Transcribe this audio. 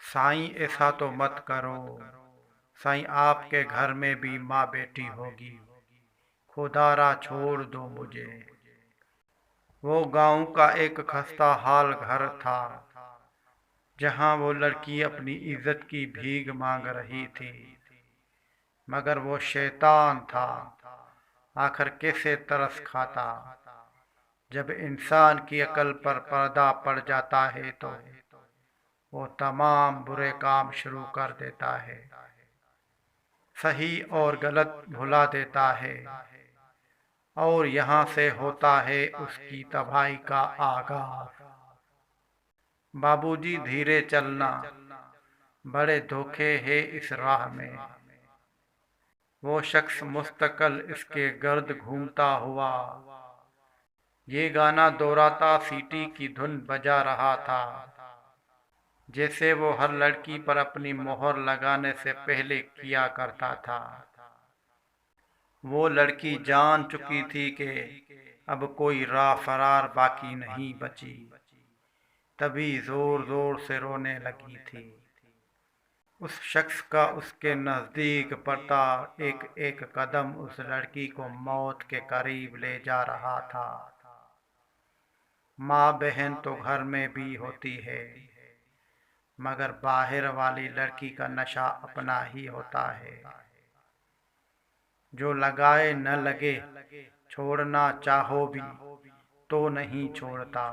साईं ऐसा तो मत करो। साईं आपके घर में भी माँ बेटी होगी। खुदारा छोड़ दो मुझे। वो गांव का एक खस्ता हाल घर था, जहां वो लड़की अपनी इज्जत की भीख मांग रही थी। मगर वो शैतान था। आखिर कैसे तरस खाता। जब इंसान की अकल पर पर्दा पड़ जाता है तो वो तमाम बुरे काम शुरू कर देता है। सही और गलत भुला देता है, और यहाँ से होता है उसकी तबाही का आगाज। बाबूजी धीरे चलना, बड़े धोखे हैं इस राह में। वो शख्स मुस्तकिल इसके गर्द घूमता हुआ ये गाना दोहराता सीटी की धुन बजा रहा था, जैसे वो हर लड़की पर अपनी मोहर लगाने से पहले किया करता था। वो लड़की जान चुकी थी कि अब कोई राह फरार बाकी नहीं बची, तभी जोर जोर से रोने लगी थी। उस शख्स का उसके नजदीक पड़ता एक एक कदम उस लड़की को मौत के करीब ले जा रहा था। माँ बहन तो घर में भी होती है, मगर बाहर वाली लड़की का नशा अपना ही होता है। जो लगाए न लगे, छोड़ना चाहो भी तो नहीं छोड़ता।